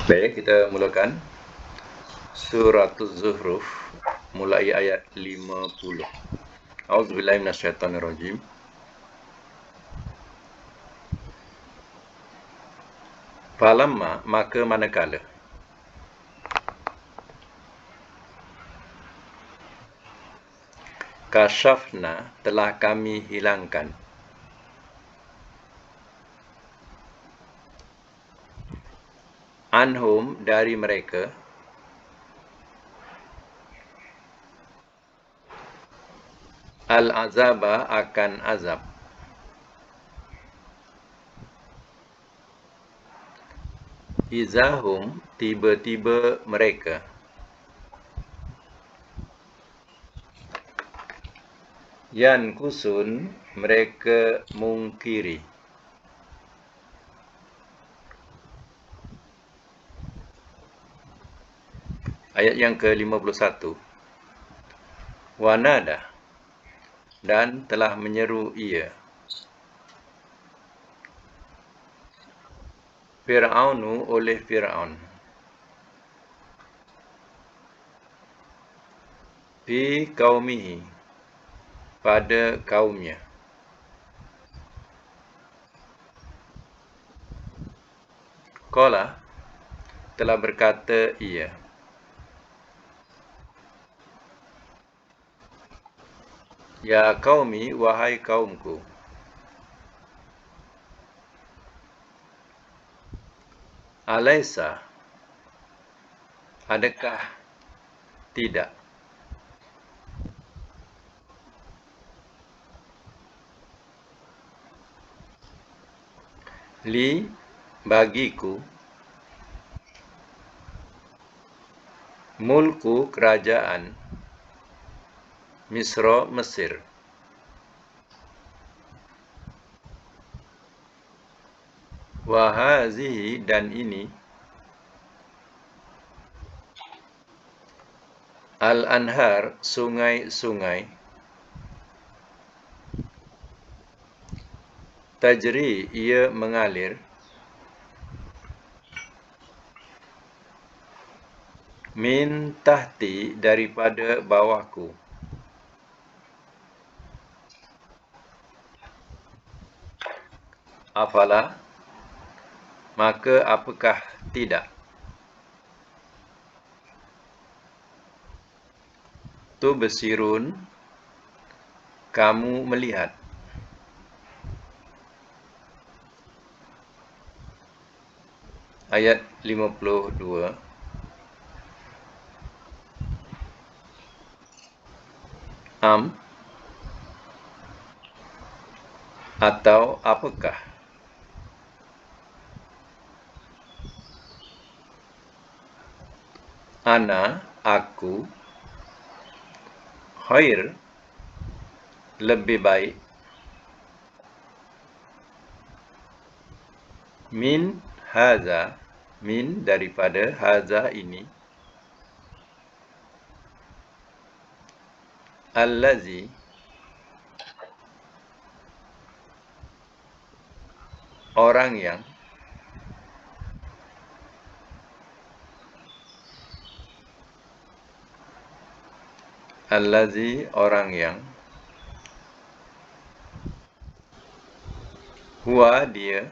Baik, kita mulakan Suratul Zuhruf mulai ayat 50. A'udzubillahi minasyaitonirrajim. Falamma, maka manakala kasyafna, telah kami hilangkan anhum, dari mereka, al-azaba, akan azab, izahum, tiba-tiba mereka, yankusun, mereka mungkiri. Ayat yang ke-51. Wanada, dan telah menyeru ia, Fir'aunu, oleh Fir'aun, fi qaumihi, pada kaumnya, qala, telah berkata ia, ya qaumi, wahai kaumku, alaisa, adakah tidak, li, bagiku, mulku, kerajaan, Misra, Mesir, wahazihi, dan ini, al-anhar, sungai-sungai, tajri, ia mengalir, min tahti, daripada bawahku, afala, maka apakah tidak, tubsirun, kamu melihat. Ayat 52. Am, atau apakah, ana, aku, khair, lebih baik, min haza, min, daripada, haza, ini, allazi, orang yang, allazi, orang yang, huwa, dia,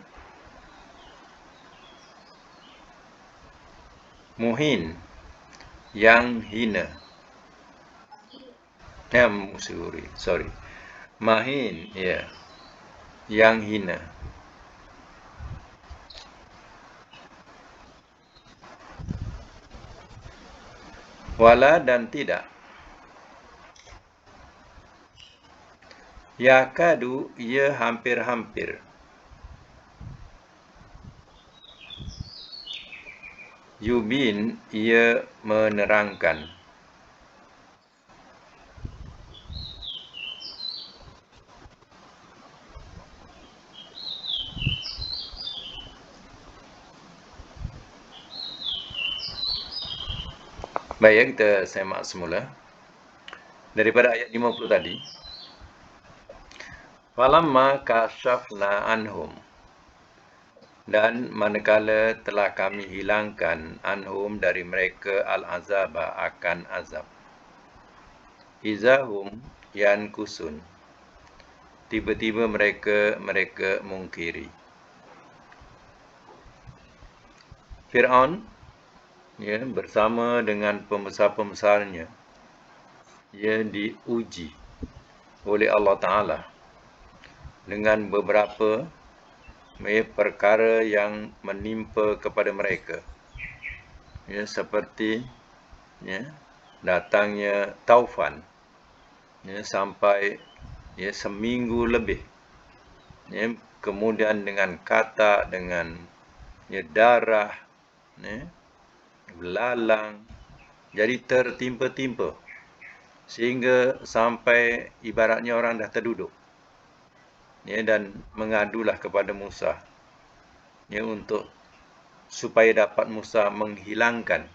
muhin, yang hina, sorry, mahin, ya, yang hina, wala, dan tidak, yakadu, ia hampir-hampir, yubin, ia menerangkan. Baik, kita semak semula daripada ayat 50 tadi. Falamma kasyafna anhum, Dan manakala telah kami hilangkan anhum dari mereka al-azaba akan azab. Izahum yankusun. Tiba-tiba mereka mungkiri. Fir'aun bersama dengan pembesar-pembesarnya diuji oleh Allah Ta'ala dengan beberapa perkara yang menimpa kepada mereka, seperti datangnya taufan sampai seminggu lebih, kemudian dengan katak, dengan darah, belalang, jadi tertimpa-timpa sehingga sampai ibaratnya orang dah terduduk, dan mengadulah kepada Musa untuk supaya dapat Musa menghilangkan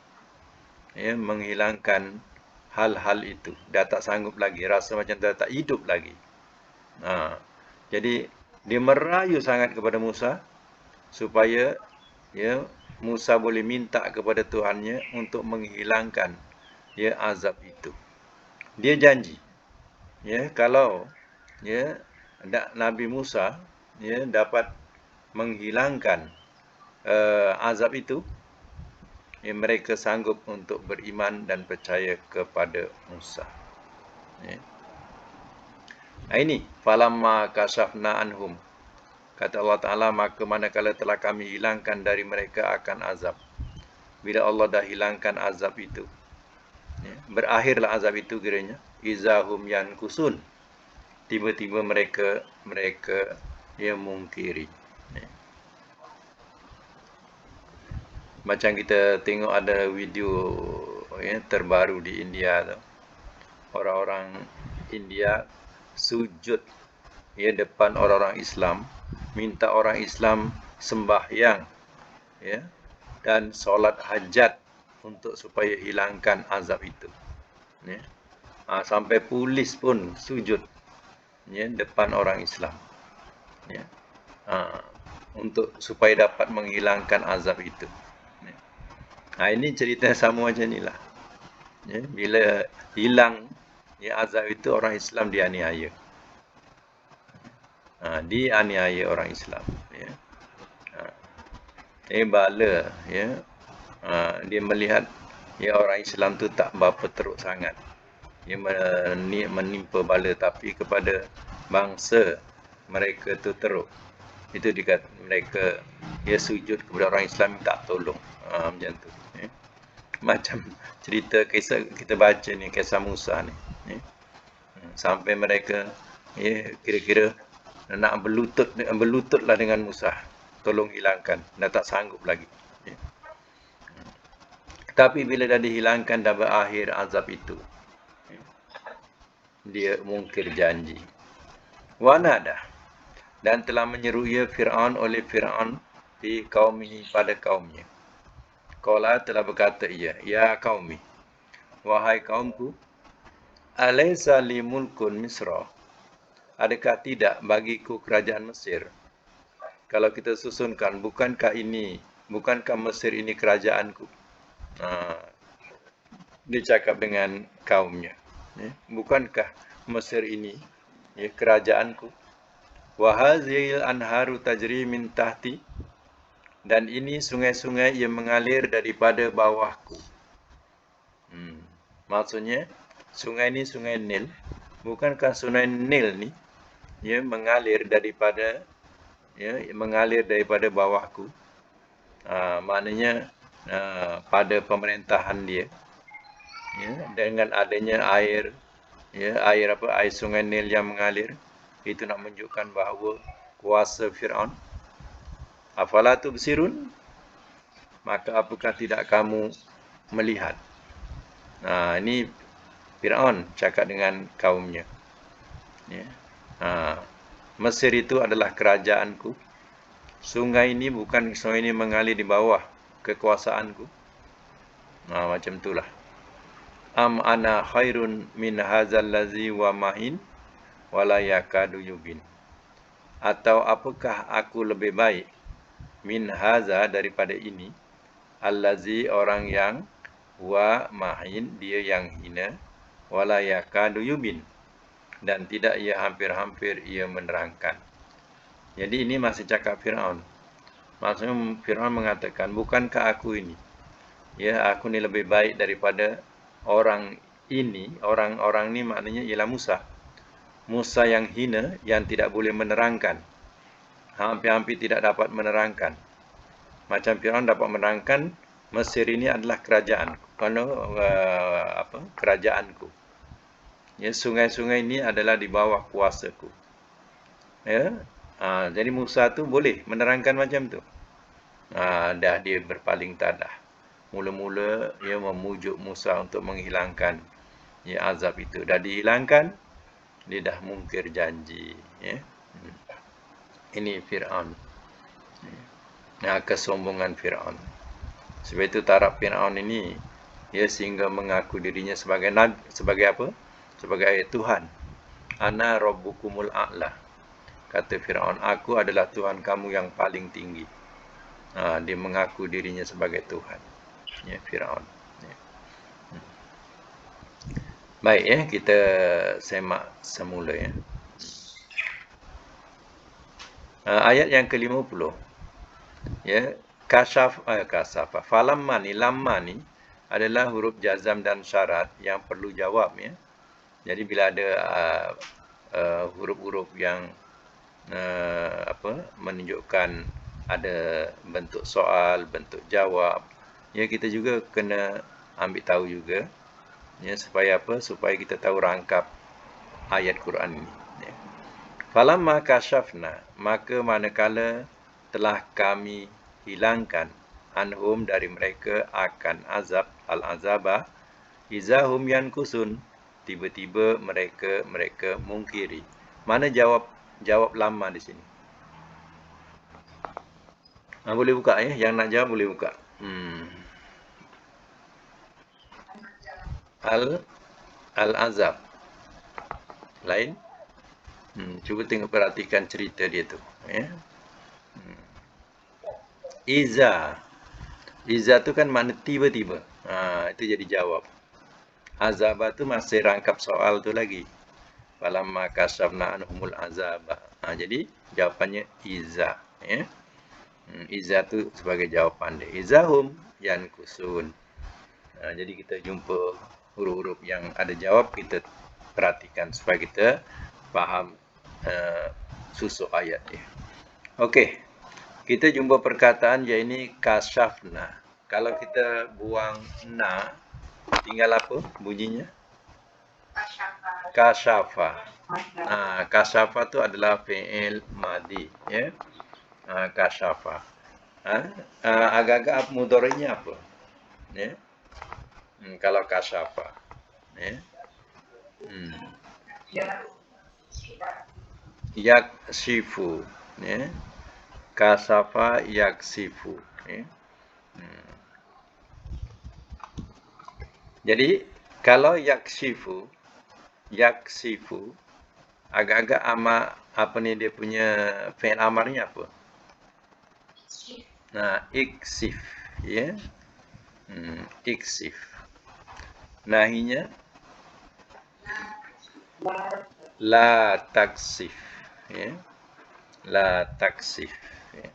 hal-hal itu. Dah tak sanggup lagi, rasa macam dah tak hidup lagi. Jadi dia merayu sangat kepada Musa supaya Musa boleh minta kepada Tuhannya untuk menghilangkan azab itu. Dia janji kalau Nabi Musa dapat menghilangkan azab itu, mereka sanggup untuk beriman dan percaya kepada Musa. Ini falamma kasyafna anhum, kata Allah Ta'ala, maka manakala telah kami hilangkan dari mereka akan azab. Bila Allah dah hilangkan azab itu, berakhirlah azab itu kiranya, izahum yankusun. Tiba-tiba mereka mungkiri. Macam kita tengok ada video terbaru di India tu. Orang-orang India sujud depan orang-orang Islam, minta orang Islam sembahyang dan solat hajat untuk supaya hilangkan azab itu. Sampai polis pun sujud depan orang Islam untuk supaya dapat menghilangkan azab itu. Ini cerita sama macam inilah. Bila hilang azab itu, orang Islam dianiaya. Dianiaya orang Islam. Bala dia melihat orang Islam tu tak berapa teruk sangat. Dia menimpa bala, tapi kepada bangsa mereka tu teruk. Itu dikata mereka sujud kepada orang Islam minta tolong. Macam tu. Macam cerita kisah kita baca ni, kisah Musa ni. Sampai mereka kira-kira nak berlututlah dengan Musa, tolong hilangkan, dah tak sanggup lagi. Tapi bila dah dihilangkan, dah berakhir azab itu, dia mungkir janji. Wanada, dan telah menyeru ia Fir'aun oleh Fir'aun di kaumihi, pada kaumnya. Qala, telah berkata ia, ya qaumi, wahai kaumku, alaysa li mulkun Misra, adakah tidak bagiku kerajaan Mesir? Kalau kita susunkan, bukankah Mesir ini kerajaanku? Dia cakap dengan kaumnya, bukankah Mesir ini kerajaanku? Wa hazil anharu tajri min tahti, dan ini sungai-sungai yang mengalir daripada bawahku. Maksudnya sungai ni sungai Nil. Bukankah sungai Nil ni mengalir daripada bawahku? Maknanya pada pemerintahan dia, dengan adanya air sungai Nil yang mengalir, itu nak menunjukkan bahawa kuasa Fir'aun. Afala tubsirun, maka apakah tidak kamu melihat? Ini Fir'aun cakap dengan kaumnya. Mesir itu adalah kerajaanku. Sungai ini mengalir di bawah kekuasaanku. Macam itulah. Am ana khairun min hadzal ladzi wa mahin wala yakadu yubin. Atau apakah aku lebih baik min haza daripada ini, allazi orang yang wa mahin dia yang hina, wala yakadu yubin dan tidak ia hampir-hampir ia menerangkan. Jadi ini masih cakap Firaun. Maksudnya Firaun mengatakan, bukankah aku ini? Ya, aku ni lebih baik daripada orang ini. Orang-orang ni maknanya ialah Musa. Musa yang hina, yang tidak boleh menerangkan. Hampir-hampir tidak dapat menerangkan. Macam Firaun dapat menerangkan, Mesir ini adalah kerajaan. Kerajaanku. Ya, sungai-sungai ini adalah di bawah kuasaku. Ya, jadi Musa tu boleh menerangkan macam tu. Dah dia berpaling tadah. Mula-mula ia memujuk Musa untuk menghilangkan azab itu. Dah dihilangkan, dia dah mungkir janji. Ya. Ini Fir'aun. Kesombongan Fir'aun. Sebab itu taraf Fir'aun ini, ia sehingga mengaku dirinya sebagai nabi, sebagai apa? Sebagai Tuhan. Ana rabbukumul a'la. Kata Fir'aun, aku adalah Tuhan kamu yang paling tinggi. Dia mengaku dirinya sebagai Tuhan. Ya, Fir'aun. Ya. Baik ya, kita semak semula ya. Ayat yang ke-50. Ya, kasafa. Falamma ni, lamma ni adalah huruf jazam dan syarat yang perlu jawab ya. Jadi bila ada huruf-huruf yang menunjukkan ada bentuk soal, bentuk jawab, ya kita juga kena ambil tahu juga ya, supaya apa? Supaya kita tahu rangkap ayat Quran ini ya. Falamma kasyafna, maka manakala telah kami hilangkan anhum dari mereka akan azab, al-azabah, izahum yankusun, tiba-tiba mereka mungkiri. Mana jawab lama di sini? Boleh buka ya, yang nak jawab boleh buka. Al-azab. Lain? Cuba tengok perhatikan cerita dia tu ya. Iza tu kan makna tiba-tiba. Itu jadi jawab. Azabah tu masih rangkap soal tu lagi. Falamma kasyafna anhumul azabah. Jadi jawapannya iza ya. Iza tu sebagai jawapan dia. Izahum yankusun. Jadi kita jumpa huruf-huruf yang ada jawab, kita perhatikan supaya kita faham susuk ayat dia. Okey. Kita jumpa perkataan yang ini kasyafna. Kalau kita buang na, tinggal apa bunyinya? Kasyafa. Kasyafa tu adalah fi'il madi ya. Kasyafa. Agak-agak mudhari'nya apa? Ya. Kalau kasyafa. Ya. Yaksifu ya. Kasafa yaksifu ya. Jadi kalau yaksifu agak-agak apa ni dia punya fi'il amarnya apa? Iksif ya. Iksif. Nahinya la taksif ya. La taksif ya.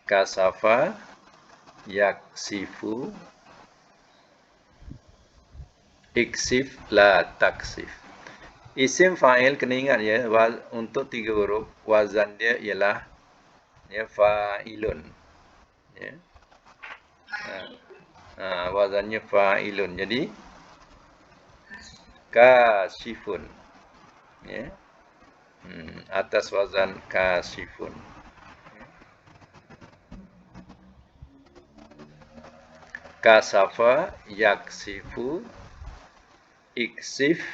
Kasafa yaksifu iksif la taksif. Isim fa'il kena ingat ya, untuk 3 huruf wazan dia ialah ya fa'ilun ya. Wazannya fa'ilun. Jadi kasifun ya. Atas wazan kasifun. Kasafa yaksifu iksif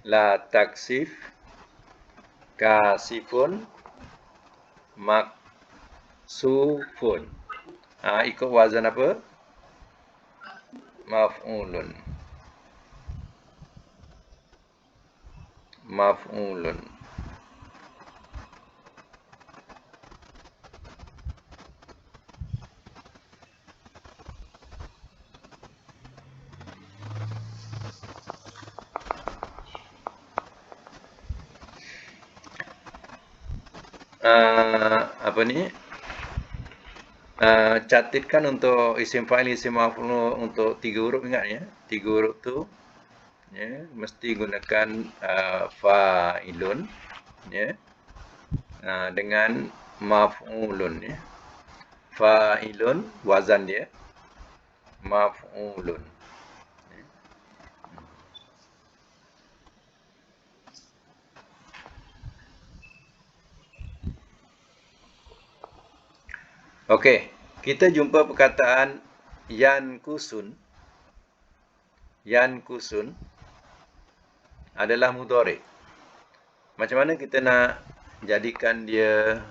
la taksif kasifun maksufun. Ikut wazan apa? Maf'ulun. Maf'ulun. apa ni? Catatkan untuk isim fa'il, isim maf'ul untuk 3 huruf, ingat ya. 3 huruf tu ya, mesti gunakan fa'ilun ya. Dengan maf'ulun ya. Fa'ilun wazan dia, maf'ulun. Okey, kita jumpa perkataan yankusun. Yankusun adalah mudhari'. Macam mana kita nak jadikan dia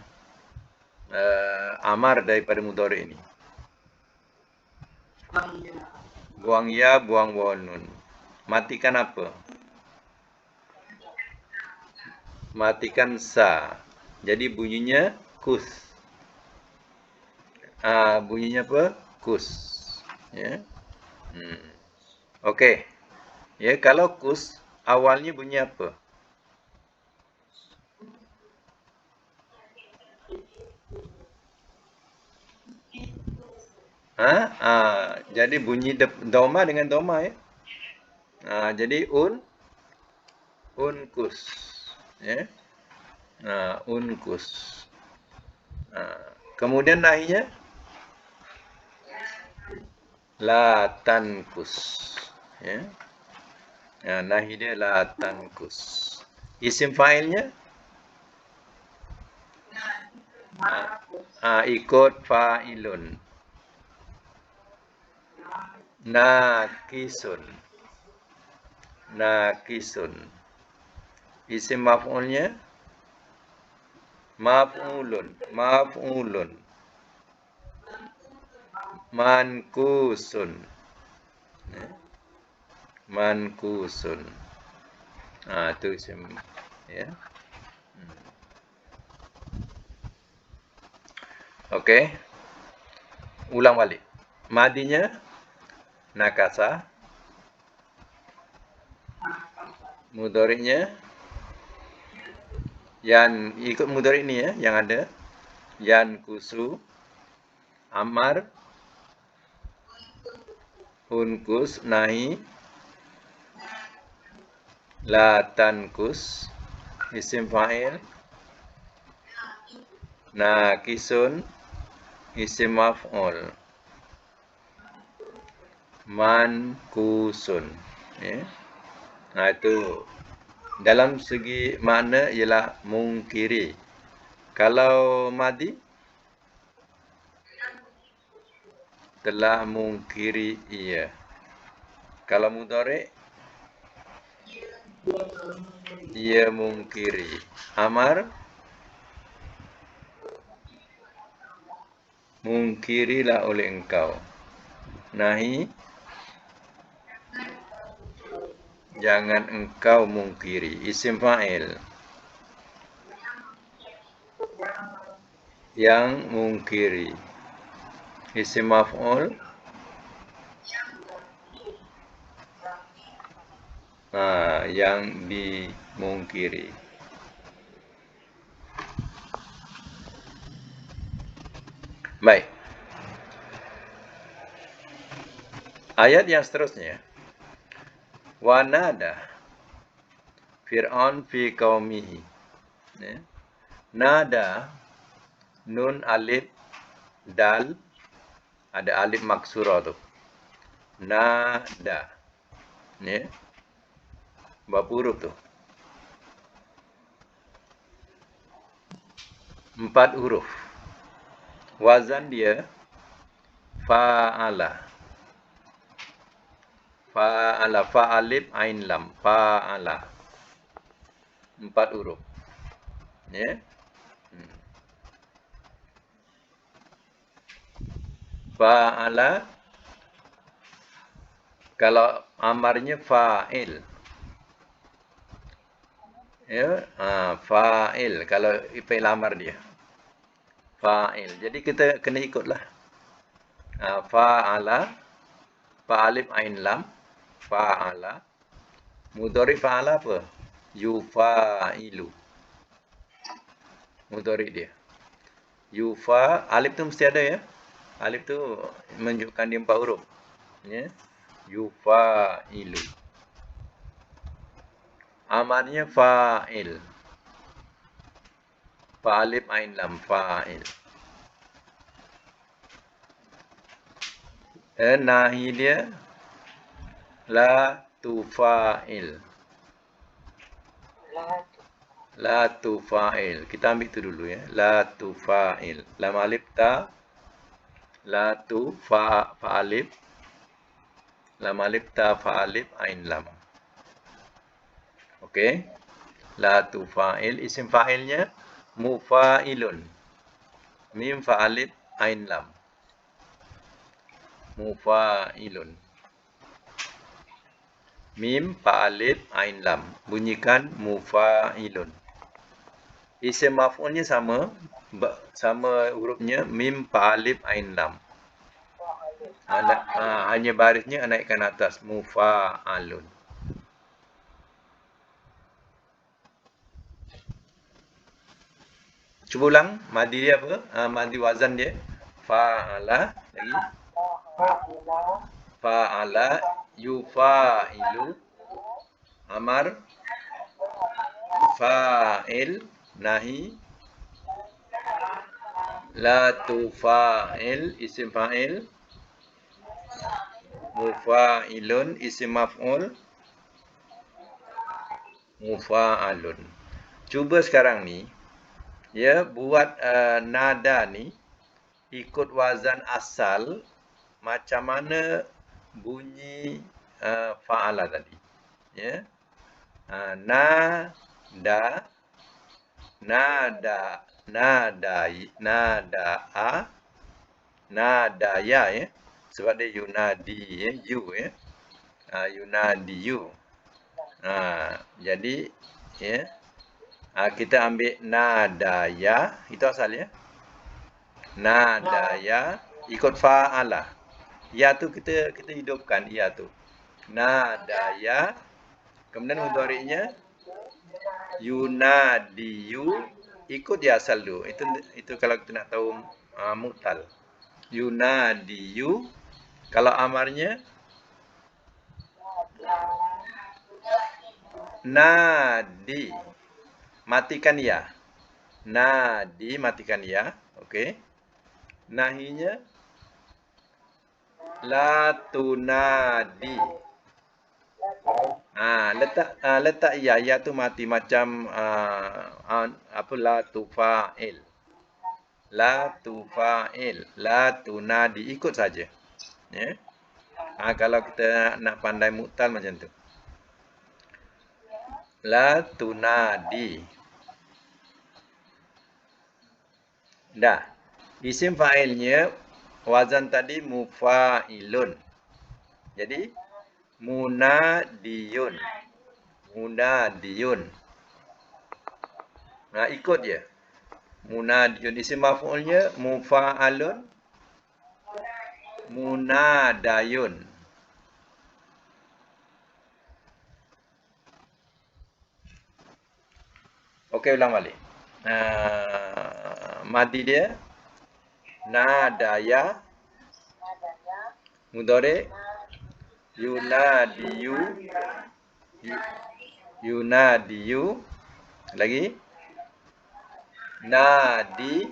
amar daripada mudhari' ini? Buang ya, buang waw nun. Matikan apa? Matikan sa. Jadi bunyinya kus. Bunyinya apa? Kus. Ya. Okey. Ya, kalau kus awalnya bunyi apa? Jadi bunyi doma dengan doma ya. Jadi unkus. Ya. Unkus. Kemudian nahinya la tankus. Ya. Nahi dia la tankus. Isim fa'ilnya ikut fa'ilun. Nakisun. Nakisun. Isim maf'ulnya maf'ulun. Maf'ulun. Mankusun. Mankusun. Itu isim ya. Okey. Ulang balik. Madinya nakasa. Mudhari'nya yang ikut mudhari' ni ya, yang ada yankusu, amar, unkus, nahi, la tankus, isim fa'il, nakisun, isim maf'ul, mankusun ya. Itu dalam segi makna ialah mungkiri. Kalau madi telah mungkiri ia. Kalau mudhari' ia mungkiri. Amar mungkirilah oleh engkau. Nahi jangan engkau mungkiri. Isim fa'il yang mungkiri. Isim maf'ul yang dimungkiri. Baik. Ayat yang seterusnya. Wa nada Fir'aun fi qaumihi. Nada nun alif dal ada alif maksurah tu. Nada. Ya. Berapa huruf tu? 4 huruf. Wazan dia fa'ala. Fa'ala, fa'alif ain lam, fa'ala. 4 huruf. Ya. Fa'ala kalau amarnya fa'il. Ya, fa'il kalau fi'il amar dia. Fa'il. Jadi kita kena ikutlah. Fa'ala, fa'alif ain lam, fa'ala. Mudhari' fa'ala apa? Yufa'ilu. mudhari' dia. Yufa, alif tu mesti ada ya. Alif tu menunjukkan dia 4 huruf. Ya. Yufailu. Amarnya fa'il. Fa alif ain lam fa'il. Nahi dia la tufa'il. La tufa'il. Kita ambil tu dulu ya. La tufa'il. Lam alif ta. La tu fa alif. Lam alif ta fa alif ain lam. Okey. La tufa'il. Isim fa'ilnya mufa'ilun. Mim fa alif ain lam. Mufa'ilun. Mim fa alif ain lam. Bunyikan mufa'ilun. Isim maf'ulnya sama hurufnya mim fa alif ain lam. Hanya barisnya naikkan atas mufa'alun. Cuba ulang madi dia apa? Madi wazan dia fa'ala lagi. Fa'ala yufa'ilu amar fa'il nahi la tufa'il isim fa'il mufa'ilun isim maf'ul mufa'alun. Cuba sekarang ni ya buat nada ni ikut wazan asal macam mana bunyi fa'ala tadi ya. Nada nadaya ya, sebab dia yunadi ya, you ya. Yunadi you. Jadi ya kita ambil nadaya itu asal ya. Nadaya ikut fa'ala. Ya tu kita hidupkan ya tu. Nadaya. Kemudian mudhari'nya yunadiyu ikut dia asal dulu. Itu kalau kita nak tahu mu'tal. Yunadiyu. Kalau amarnya nadi. Matikan ya. Nadi matikan ya. Okey. Nahinya la tunadi. Letak ya tu mati macam la tufa'il. La tufa'il, la tunadi ikut saja. Ya. Kalau kita nak pandai mu'tal macam tu. La tunadi. Dah. Isim fa'ilnya wazan tadi mufa'ilun. Jadi munadiyun. Munadiyun. Ikut je. Munadiyun. Isim maf'ulnya mufa'alun. Munadayun. Okey, ulang balik. Madi dia nadaya mudhari yunadiyu lagi nadi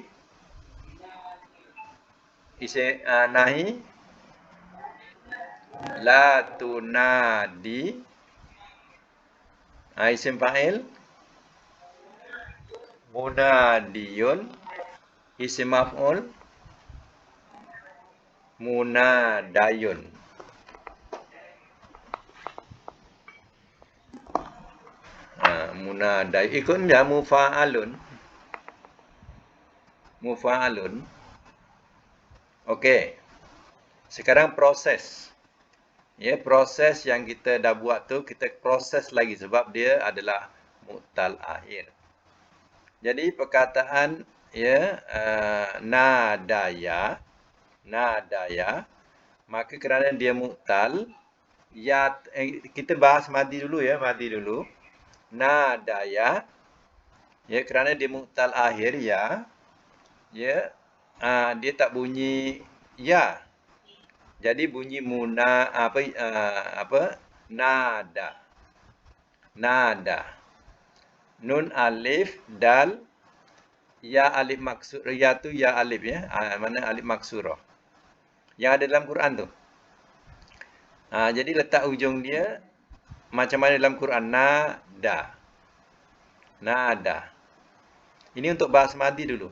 isim nahi la tunadi isim fa'il munadiyun isim maf'ul munadayun. Munadayun ikutnya mufa'alun. Mufa'alun. Okey. Sekarang proses. Ya, proses yang kita dah buat tu kita proses lagi sebab dia adalah mu'tal akhir. Jadi perkataan ya nadaya maka kerana dia mu'tal ya kita bahas madi dulu ya, madi dulu. Nadaya Ya, kerana dia mu'tal akhir ya. Ya, dia tak bunyi ya. Jadi bunyi apa nada. Nada. Nun alif dal ya alif maksur ya tu ya alif ya. Mana alif maksurah. Yang ada dalam Quran tu. Jadi letak ujung dia macam mana dalam Quran nada. Nada. Ini untuk bahas madi dulu.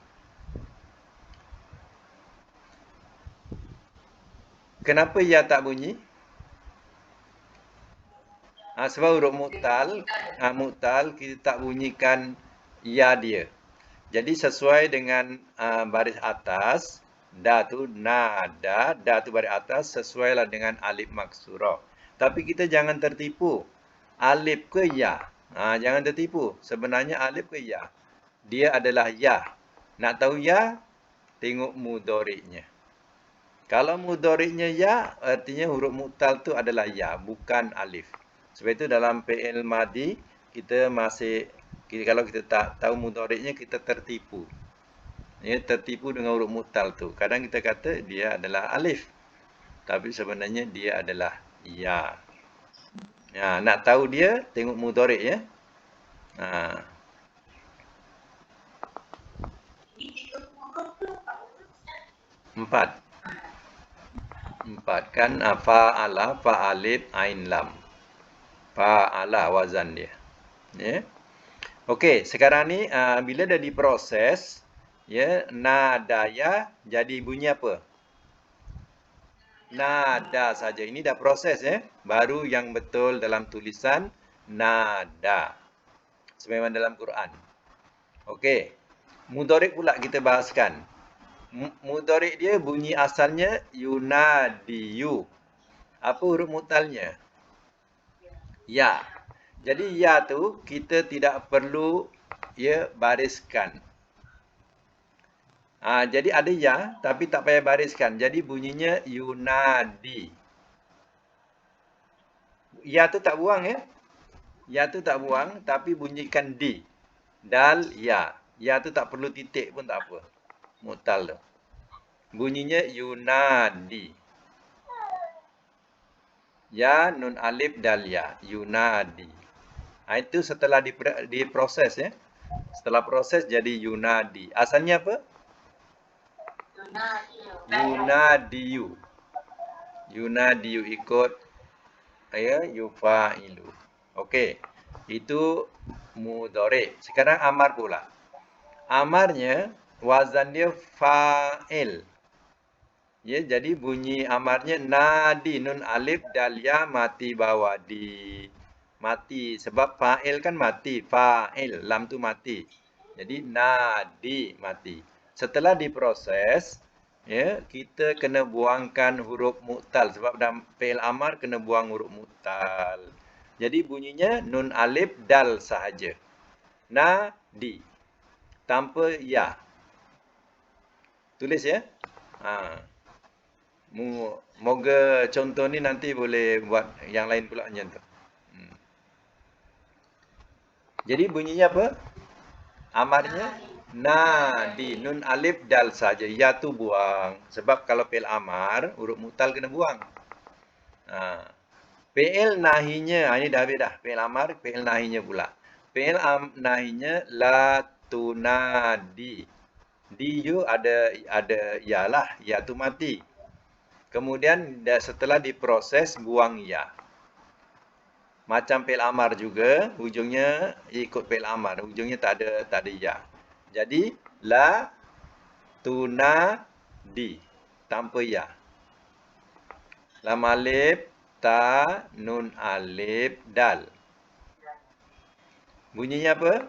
Kenapa ya tak bunyi? Sebab huruf mu'tal kita tak bunyikan ya dia. Jadi sesuai dengan baris atas, da tu nada, da tu baris atas sesuailah dengan alif maksurah. Tapi kita jangan tertipu. Alif ke ya? Jangan tertipu. Sebenarnya alif ke ya? Dia adalah ya. Nak tahu ya? Tengok mudhari'nya. Kalau mudhari'nya ya, artinya huruf mu'tal tu adalah ya, bukan alif. Sebab itu dalam fi'il madi kalau kita tak tahu mudhari'nya kita tertipu. Ya, tertipu dengan huruf mu'tal tu. Kadang kita kata dia adalah alif. Tapi sebenarnya dia adalah ya. Nak tahu dia, tengok mudhari' ya. Ha. Empat. Kan fa'ala, fa'alif, ain lam. Fa'ala wazan dia. Ya. Okey, sekarang ni bila dah diproses, ya, nadaya jadi bunyi apa? Nada saja. Ini dah proses ya. Baru yang betul dalam tulisan nada. Sebagaimana dalam Quran. Okey. Mudhari' pula kita bahaskan. Mudhari' dia bunyi asalnya yunadiyu. Apa huruf mu'talnya? Ya. Jadi ya tu kita tidak perlu bariskan. Jadi ada ya tapi tak payah bariskan. Jadi bunyinya yunadi. Ya tu tak buang ya. Ya tu tak buang tapi bunyikan di. Dal ya. Ya tu tak perlu titik pun tak apa. Mu'tal tu. Bunyinya yunadi. Ya nun alif dal ya. Yunadi. Itu setelah diproses ya. Setelah proses jadi yunadi. Asalnya apa? Yunadiyu. Yunadiyu ikut yufa'ilu. Okey. Itu mudhari'. Sekarang amar pula. Amarnya wazan dia fa'il. Ya, jadi bunyi amarnya nadi nun alif dal ya mati bawah di. Mati sebab fa'il kan mati, fa'il lam tu mati. Jadi nadi mati. Setelah diproses, ya, kita kena buangkan huruf mu'tal sebab dalam fi'il amar kena buang huruf mu'tal. Jadi bunyinya nun alif dal sahaja. Nadi. Tanpa ya. Tulis ya. Moga contoh ni nanti boleh buat yang lain pula macam tu. Jadi bunyinya apa? Amarnya nadi nun alif dal saja. Ya tu buang. Sebab kalau fi'il amar huruf mu'tal kena buang. Fi'il nahinya ini dah habis dah. Fi'il amar, fi'il nahinya pula. Fi'il nahinya la tunadi. Di you ada ya lah. Ya tu mati. Kemudian setelah diproses buang ya. Macam fi'il amar juga, hujungnya ikut fi'il amar, hujungnya tak ada ya. Jadi la tunadi tanpa ya. Lam alif ta nun alif dal. Bunyinya apa?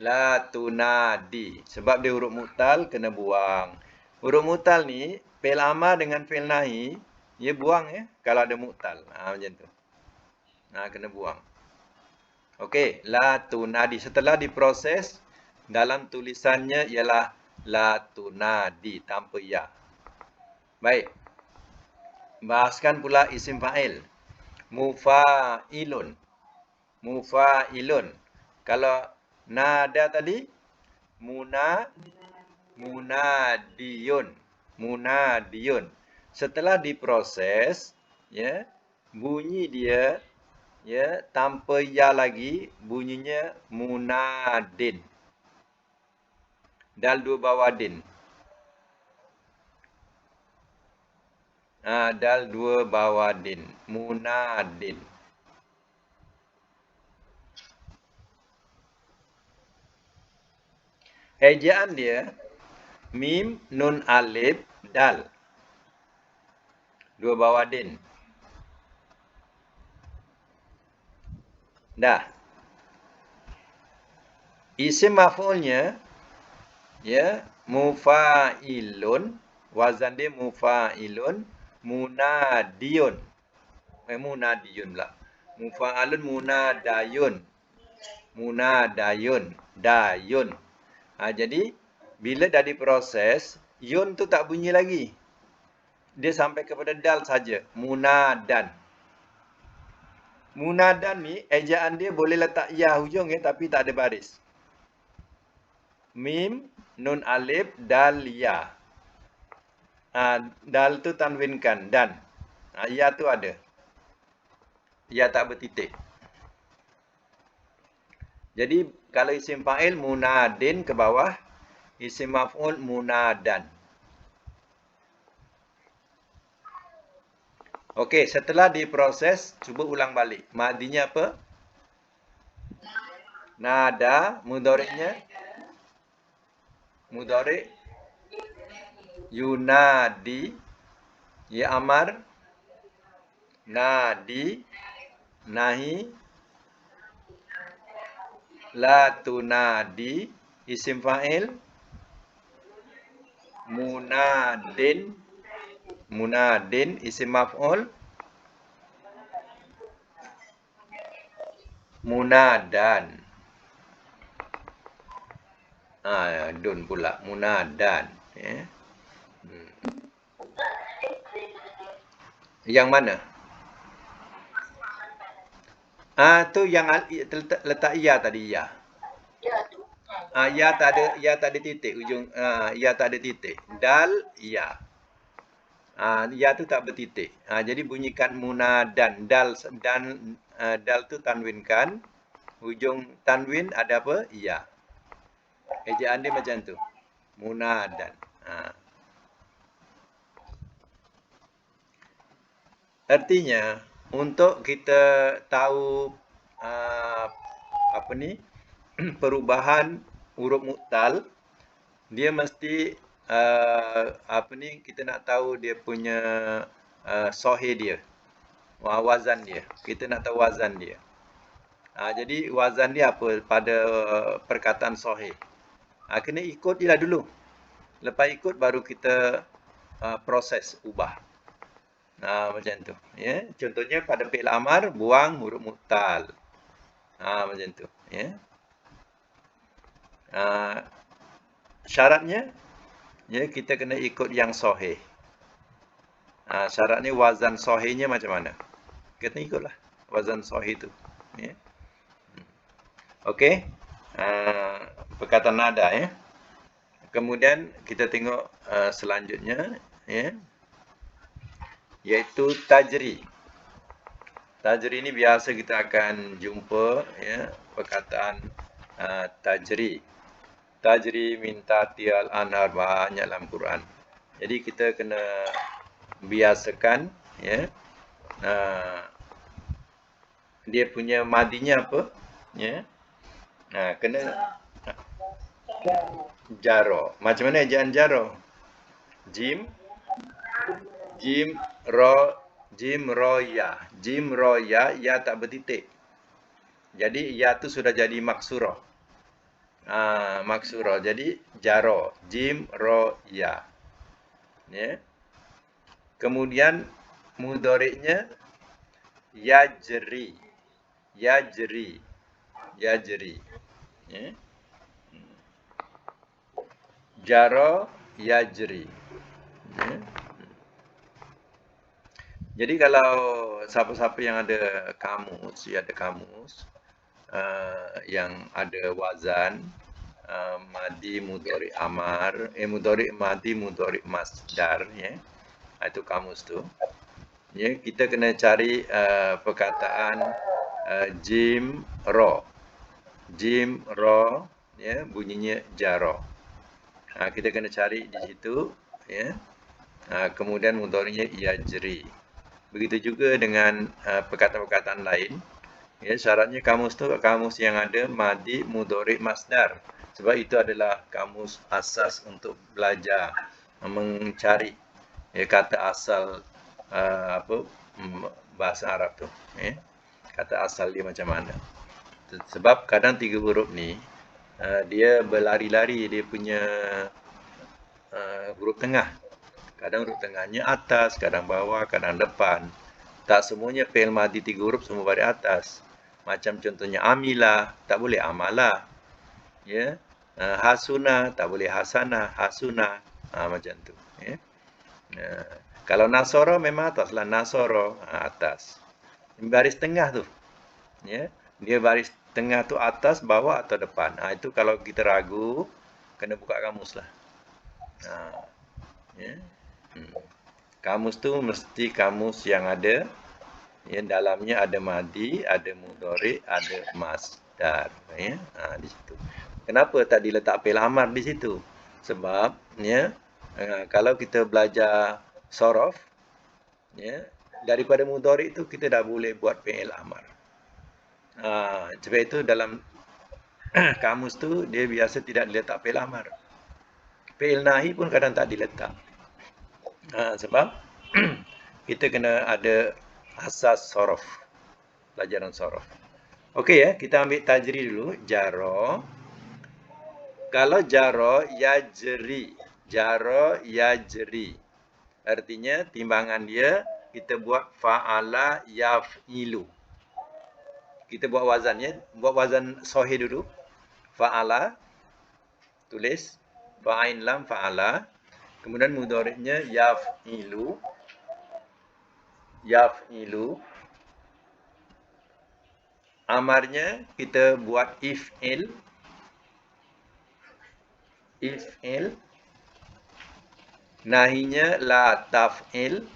La tunadi. Sebab dia huruf mu'tal kena buang. Huruf mu'tal ni fi'il amar dengan fi'il nahi dia buang ya kalau ada mu'tal. Macam tu. Kena buang. Okey, la tunadi setelah diproses dalam tulisannya ialah la tunadi tanpa ya. Baik. Bahaskan pula isim fa'il. Mufa'ilun. Mufa'ilun. Kalau nada tadi munadiyun. Munadiyun. Setelah diproses, ya, bunyi dia ya tanpa ya lagi, bunyinya munadin. Dal dua bawah din. Dal dua bawah din. Munadin. Ejaan dia mim, nun, alif, dal. Dua bawah din. Dah. Isim maf'ulnya ya mufa'ilun, wazan dia mufa'ilun, munadiyun. Munadiyun pula. Mufa'alun munadayun. Munadayun, dayun. Jadi bila dah diproses, yun tu tak bunyi lagi. Dia sampai kepada dal saja, munadan. Munadan ni ejaan dia boleh letak ya hujung tapi tak ada baris. Mim, nun alif, dal, ya. Dal tu tanwinkan dan. Ya tu ada. Ya tak bertitik. Jadi kalau isim fa'il munadin ke bawah, isim maf'ul munadan. Okey, setelah diproses, cuba ulang balik. Madinya apa? Nada, mudhari'nya? Mudhari' yunadi, ya amar, nadi, nahi, la tunadi, isim fa'il, munadin, munadin, isim maf'ul, munadan. Dun pula, munadan. Yang mana? Tu yang letak ya tadi ya. Ya tak ada titik ujung. Ya tak ada titik. Dal ya. Ya tu tak bertitik. Jadi bunyikan munadan. Dal tu tanwinkan. Ujung tanwin ada apa? Ya. Ejaan dia macam tu. Munadan. Artinya untuk kita tahu perubahan huruf mu'tal, dia mesti kita nak tahu dia punya sahih dia. Wazan dia. Kita nak tahu wazan dia. Jadi wazan dia apa pada perkataan sahih? Kena ikut dia dulu. Lepas ikut baru kita proses ubah. Macam tu. Ya. Contohnya pada fi'il amar buang huruf mu'tal. Macam tu. Ya. Syaratnya ya kita kena ikut yang sahih. Syaratnya wazan sahihnya macam mana? Kita ikutlah wazan sahih tu. Ya. Okey. Perkataan nada ya. Kemudian kita tengok selanjutnya ya. Iaitu tajri. Tajri ini biasa kita akan jumpa ya perkataan tajri. Tajri min tahtihal anhar, banyak dalam Quran. Jadi kita kena biasakan ya. Dia punya madinya apa? Ya. Kena jaro. Macam mana ejaan jaro? Jim, ro, ya. Jim, ro, ya tak bertitik. Jadi ya tu sudah jadi maksurah. Maksurah. Jadi jaro. Jim, ro, ya. Ya. Kemudian mudhari'nya yajri. Yajri. Yajri. Ya. Jaro, yajri. Ya. Jadi kalau siapa-siapa yang ada kamus, yang ada wazan madi mudhari amar, mudhari madi mudhari masdar, ya. Itu kamus tu. Ya, kita kena cari perkataan jim ro. Jim ro, ya, bunyinya jaro. Kita kena cari di situ, ya. Kemudian mudhari'nya yajri. Begitu juga dengan perkataan-perkataan lain. Ya, syaratnya kamus tu kamus yang ada madi mudhari masdar. Sebab itu adalah kamus asas untuk belajar mencari kata asal bahasa Arab tu. Kata asal dia macam mana. Sebab kadang 3 huruf ni dia berlari-lari, dia punya huruf tengah. Kadang huruf tengahnya atas, kadang bawah, kadang depan. Tak semuanya fi'il madi 3 huruf semua baris atas. Macam contohnya amilah, tak boleh amalah. Ya. Hasuna, tak boleh hasana, hasuna. Macam tu. Ya. Kalau nasoro memang ataslah, nasoro atas. Baris tengah tu. Ya. Dia baris tengah tu atas, bawah atau depan. Itu kalau kita ragu, kena buka kamus lah. Ya. Kamus tu mesti kamus yang ada, yang dalamnya ada madi, ada mudhari, ada masdar. Ya. Di situ. Kenapa tak diletak fi'il amar di situ? Sebab ya, kalau kita belajar sorof, ya, daripada mudhari tu kita dah boleh buat fi'il amar. Sebab itu dalam kamus tu dia biasa tidak diletak fi'il amar. Fi'il nahi pun kadang tak diletak. Sebab kita kena ada asas sorof, pelajaran sorof. Okey ya, kita ambil tajri dulu. Jaro. Kalau jaro yajri, jaro yajri. Artinya timbangan dia kita buat fa'ala yaf'ilu. Kita buat wazannya, buat wazan sahih dulu. Fa'ala, tulis fa'ain lam fa'ala. Kemudian mudhari'nya yaf'ilu. Yaf'ilu. Amarnya kita buat if'il. If'il. Nahinya la taf'il.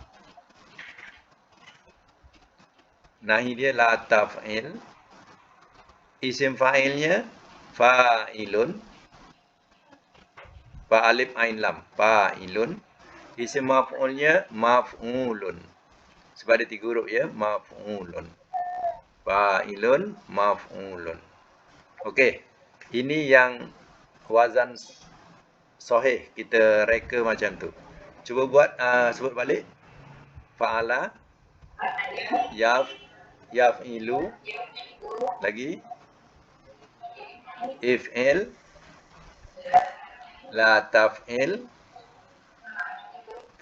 Nahi dia la taf'il. Isim fa'ilnya fa'ilun. Fa alif ain lam, fa'ilun. Isim maf'ulnya maf'ulun. Sebab ada 3 huruf ya, maf'ulun. Fa'ilun, maf'ulun. Okey. Ini yang wazan sahih, kita reka macam tu. Cuba buat sebut balik. Fa'ala, yaf'ilu, lagi if'il, la taf'il,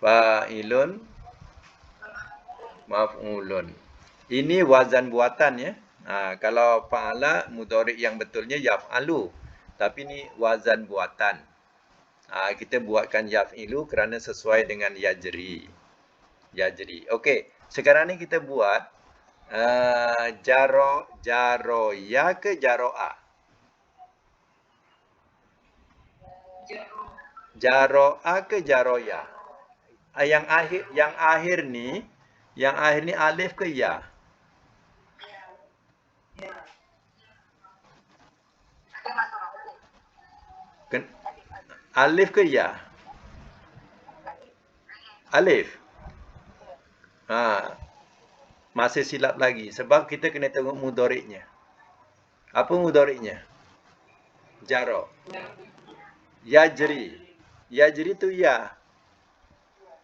fa'ilun, maf'ulun. Ini wazan buatan ya. Kalau fa'ala mudhari yang betulnya yaf'alu. Tapi ni wazan buatan. Kita buatkan yaf'ilu kerana sesuai dengan yajri. Yajri. Okey, sekarang ni kita buat jaro ya ke jaro'a? Jaro'a ke jaroya? Yang akhir ni alif ke ya? Alif ke ya? Alif. Masih silap lagi sebab kita kena tengok mudhari'nya. Apa mudhari'nya? Jaro. Yajri. Yajri tu ya.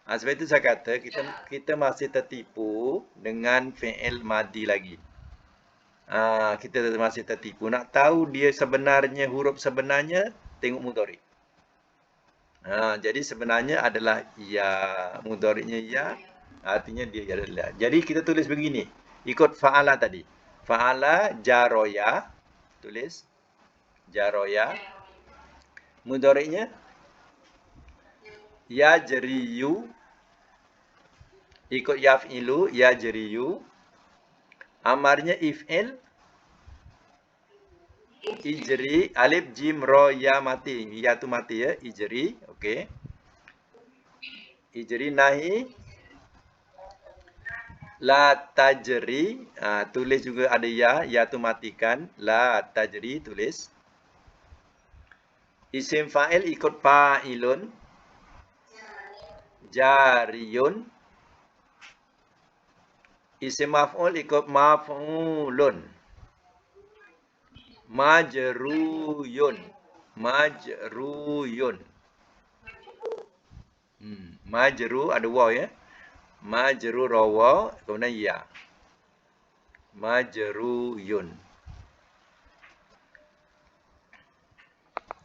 Sebab itu saya kata kita masih tertipu dengan fi'il madi lagi. Kita masih tertipu. Nak tahu dia sebenarnya, huruf sebenarnya, tengok mudhari'. Jadi sebenarnya adalah ya. Mudhari'nya ya. Artinya dia adalah. Jadi kita tulis begini. Ikut fa'ala tadi. Fa'ala jaroya. Tulis. Jaroya. Mudhari'nya yajriyu. Ikut yaf'ilu. Yajriyu. Amarnya if'il. Ijri, alif, jim, ro, ya mati. Ya tu mati ya, ijri. Okey. Ijri nahi. La tajri, tulis juga ada ya tu matikan. La tajri tulis. Isim fa'il ikut fa'ilun. Jariyun. Isim maf'ul ikut maf'ulun. Majruyun. Majruyun. Majru ada waw ya. Majru rawa kemudian ya. Majruyun.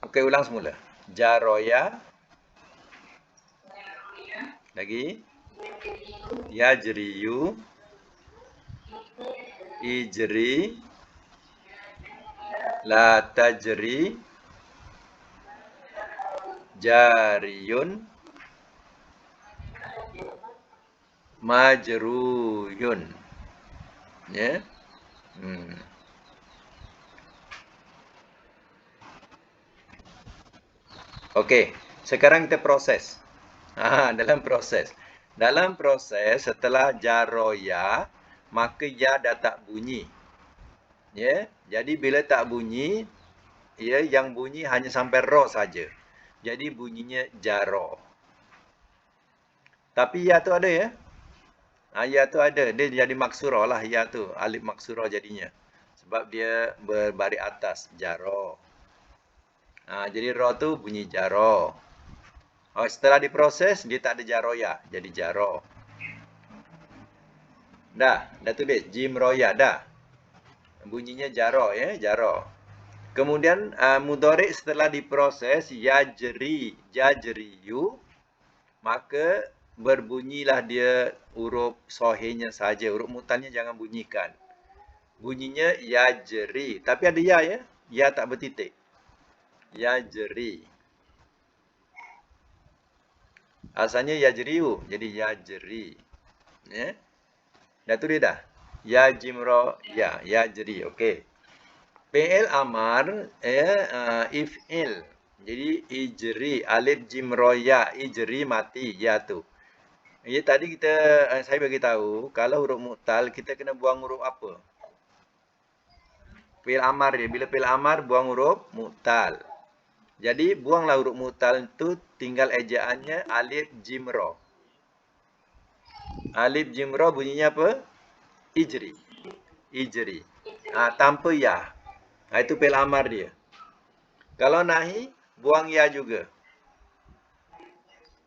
Okey, ulang semula. Jaroya. Lagi. Yajriyu. Ijri. La tajri. Jariyun. Majruyun. Ya. Okey, sekarang kita proses. Dalam proses. Dalam proses setelah jaroya, maka ya dah tak bunyi. Ya, jadi bila tak bunyi, ya yang bunyi hanya sampai ro saja. Jadi bunyinya jaro. Tapi ya tu ada ya. Ya tu ada, dia jadi maksurah lah ya tu, alif maksurah jadinya. Sebab dia berbaris atas, jaro. Jadi ro tu bunyi jaro. Setelah diproses, dia tak ada jaroya, jadi jaro. Dah tulis jim roya dah. Bunyinya jaro ya, jaro. Kemudian mudhari' setelah diproses yajriyu, maka berbunyilah dia huruf sahihnya saja, huruf mutalnya jangan bunyikan. Bunyinya yajri, tapi ada ya ya. Ya tak bertitik. Yajri. Asalnya yajriu, jadi yajri. Ya. Dah tulis dah. Ya jimro, ya jadi. Okey. Fi'il amar if'il. Jadi ijri, alif jimro ya, ijri mati ya tu. Ya tadi saya bagi tahu kalau huruf mu'tal kita kena buang huruf apa? Fi'il amar dia. Bila fi'il amar buang huruf mu'tal. Jadi buanglah huruf mu'tal tu, tinggal ejaannya alif jimro. Alif jimro bunyinya apa? Ijri. Ijri. Tanpa ya. Itu fi'il amar dia. Kalau nahi, buang ya juga.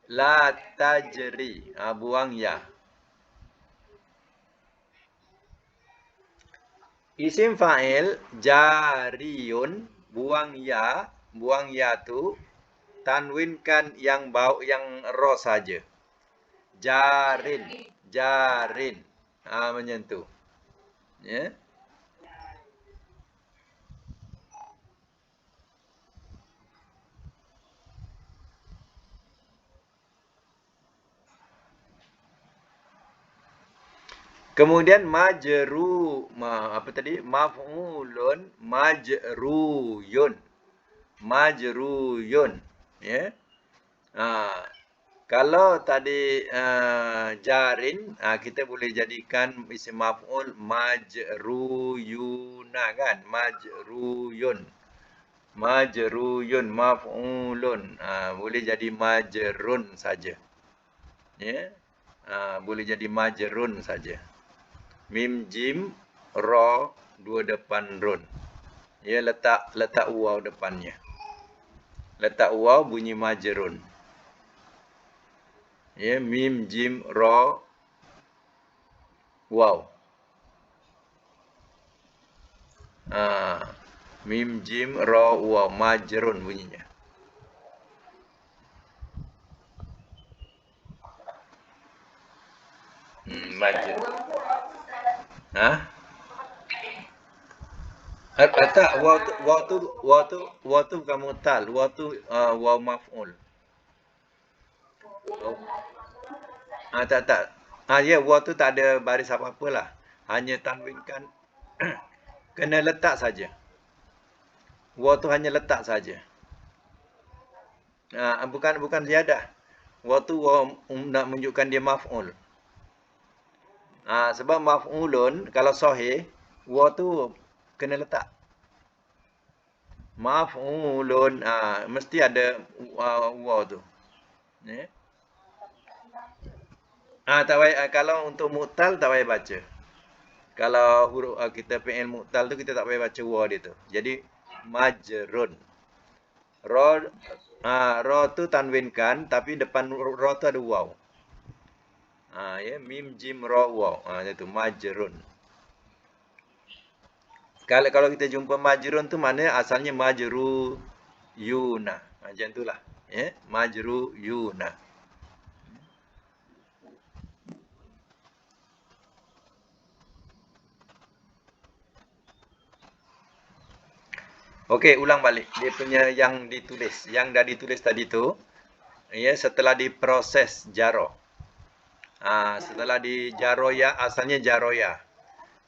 La tajri. Buang ya. Isim fa'il jariyun, buang ya tu, tanwinkan yang ro saja. Jarin. Menyentuh. Ya. Kemudian maf'ulun majruyun. Ya. Kalau tadi jarin, kita boleh jadikan isim maf'ul majruyuna kan? Majruyun maf'ulun. Boleh jadi majrun saja. Ya. Boleh jadi majrun saja. Mim jim ro dua depan run. Ya, letak waw depannya. Letak waw bunyi majrun. Ya, mim jim ro waw. Mim jim ro waw majrun bunyinya. Majrun. Tak, waw tu bukan mutal. Waw tu waw maf'ul. Tak. Ya, waw tu tak ada baris apa-apa lah. Hanya tanwinkan. Kena letak saja. Waw tu hanya letak saja. Bukan ziyadah. Waw tu waw nak menunjukkan dia maf'ul. Sebab maf'ulun kalau sahih, waw tu kena letak. Maf'ulun, mesti ada waw tu. Ya. Tak payah, kalau untuk mu'tal tak payah baca. Kalau huruf kita fi'il mu'tal tu kita tak payah baca waw dia tu. Jadi majrun. Ra tu tanwinkan tapi depan ra tu ada waw. Ya, mim jim ra waw. Itu majrun. Kalau kita jumpa majrun tu maknanya asalnya majru yuna. Macam itulah. Ya, majru yuna. Okey, ulang balik. Dia punya yang ditulis. Yang dah ditulis tadi tu, ya, setelah diproses jaro. Setelah di jaroya, asalnya jaroya.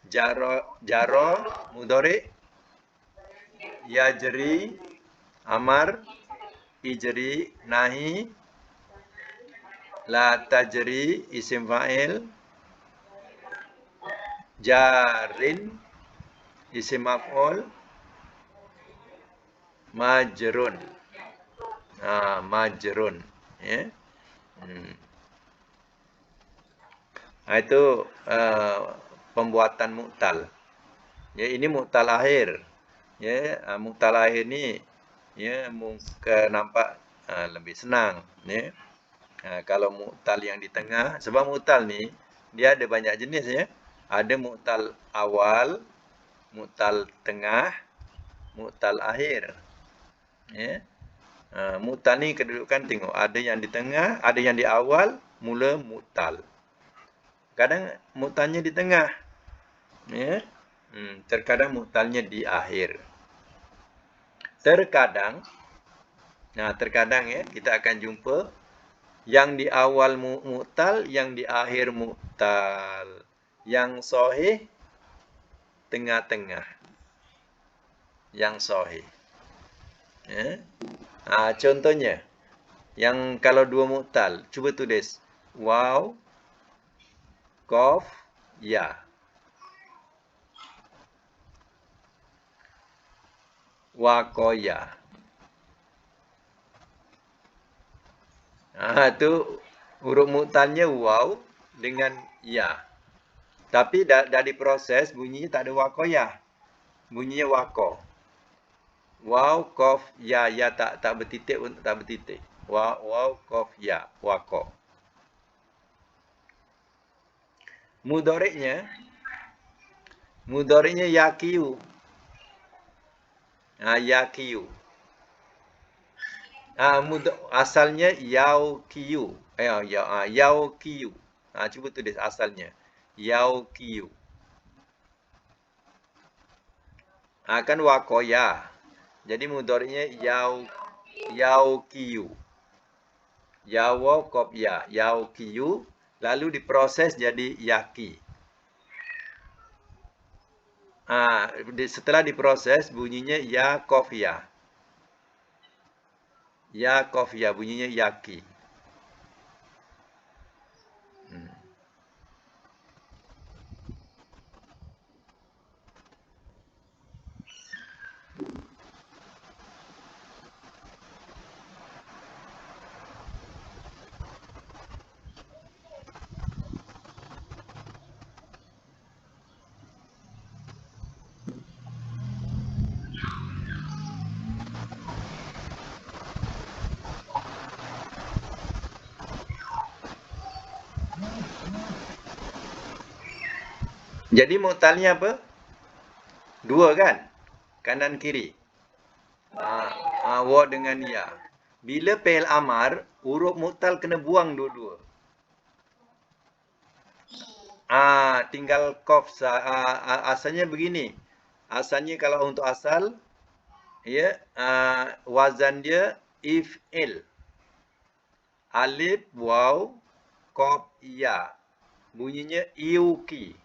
Jaro, mudhari, yajri, amar, ijri, nahi, la tajri, isim fa'il, jarin, isim maf'ul, majrun. Majrun. Ya. Itu pembuatan mu'tal. Ya, ini mu'tal akhir. Ya, mu'tal akhir ni ya mungkin nampak lebih senang, ya. Kalau mu'tal yang di tengah, sebab mu'tal ni dia ada banyak jenis, ya. Ada mu'tal awal, mu'tal tengah, mu'tal akhir. Ya. Mu'tal ni kedudukan tengok, ada yang di tengah, ada yang di awal, mula mu'tal. Kadang mu'talnya di tengah. Ya. Terkadang mu'talnya di akhir. Terkadang ya kita akan jumpa yang di awal mu'tal, yang di akhir mu'tal. Yang sahih tengah-tengah. Yang sahih. Ya. Contohnya, yang kalau dua mu'tal, cuba tulis waw, qaf, ya. Waqoya. Tu huruf mu'talnya waw dengan ya. Tapi dah diproses, bunyinya tak ada waqoya. Bunyinya waqo. Waw, qaf, ya. Ya tak bertitik pun tak bertitik. Waw, qaf, ya. Waqo. Mudhari'nya yaqiyu. Yaqiyu. Asalnya yauqiyu. Yauqiyu. Cuba tulis asalnya. Yauqiyu. Kan waqoya. Jadi mudhari'nya yauqiyu. Yawa qaf ya. Yauqiyu. Lalu diproses jadi yaqi. Setelah diproses bunyinya ya qaf ya. Ya qaf ya, bunyinya yaqi. Jadi mu'talnya apa? Dua kan? Kanan kiri. Wa dengan ya. Bila fi'il amar, huruf mu'tal kena buang dua-dua. Tinggal qaf. Asalnya begini. Asalnya kalau untuk asal, ya, wazan dia if'il. Alif, waw, qaf, ya. Bunyinya iuki.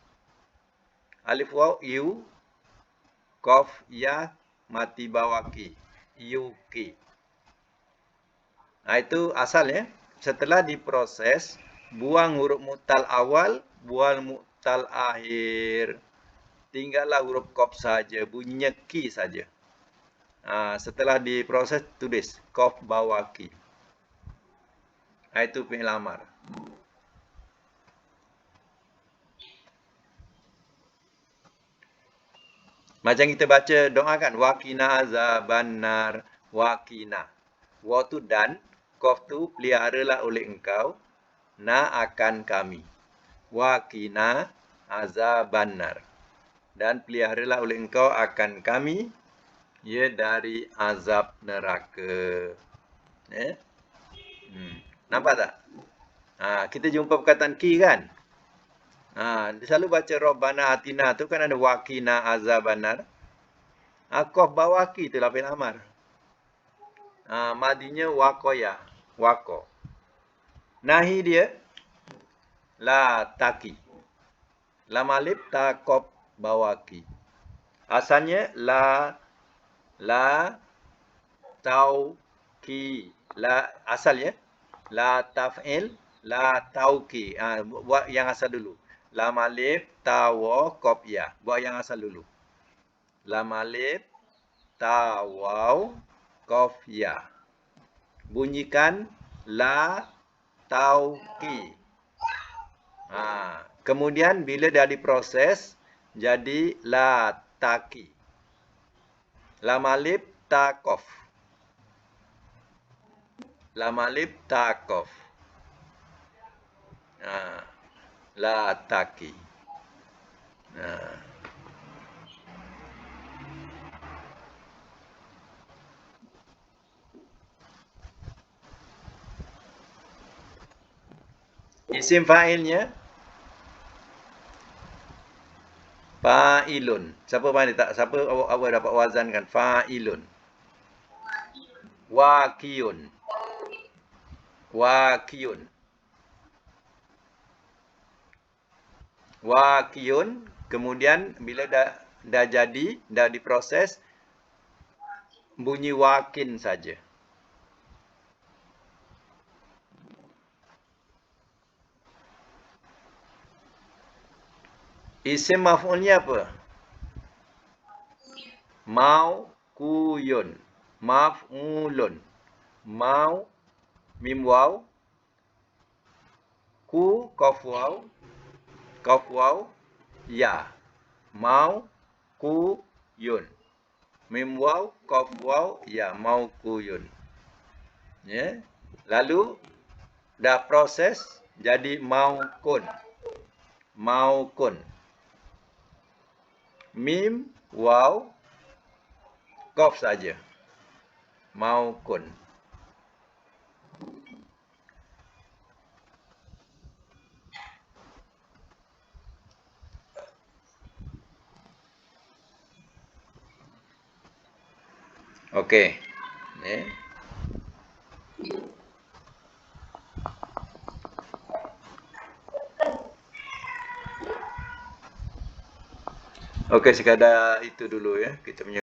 Alif, waw, iu, qaf, ya, mati bawaki. Yuki. Nah, itu asalnya. Setelah diproses, buang huruf mu'tal awal, buang mu'tal akhir. Tinggallah huruf qaf saja, bunyinya ki saja. Setelah diproses, tulis qaf bawaki. Itu fi'il amar. Macam kita baca doa kan, waqina azabannar, waqina. Wa tu dan, qaf tu peliharalah oleh engkau, na akan kami. Waqina azabannar. Dan peliharalah oleh engkau akan kami, ya, dari azab neraka. Nampak tak? Kita jumpa perkataan ki kan? Dia selalu baca Rabbana atina tu kan ada waqina azabannar. Qaf bawaki tu lah fi'il amar. Madinya waqoya, waqo. Nahi dia la taki. Lam alif ta qaf bawaki. Asalnya la tauki. Asalnya la taf'il la tauki. Buat yang asal dulu. Lam alif ta waw qaf ya. Buat yang asal dulu. Lam alif ta waw qaf ya. Bunyikan la tauki. Kemudian bila dah diproses jadi la taki. Lam alif ta qaf. Lam alif ta qaf. La taki. Isim fa'ilnya fa'ilun. Siapa pandai tak? Siapa awak dapat wazankan? Fa'ilun. Waqiyun. Waqiyun. Waqiyun. Kemudian bila dah jadi, dah diproses, bunyi waqin saja. Isim maf'ulnya apa? Mauquyun. Maf'ulun. Mau mim waw. Ku qaf waw. Qaf waw ya. Mauquyun. Mim waw qaf waw ya. Mauquyun. Ya. Lalu dah proses jadi maukun. Maukun. Mim waw qaf saja. Maukun. Okey. Okey, sekadar itu dulu ya kita punya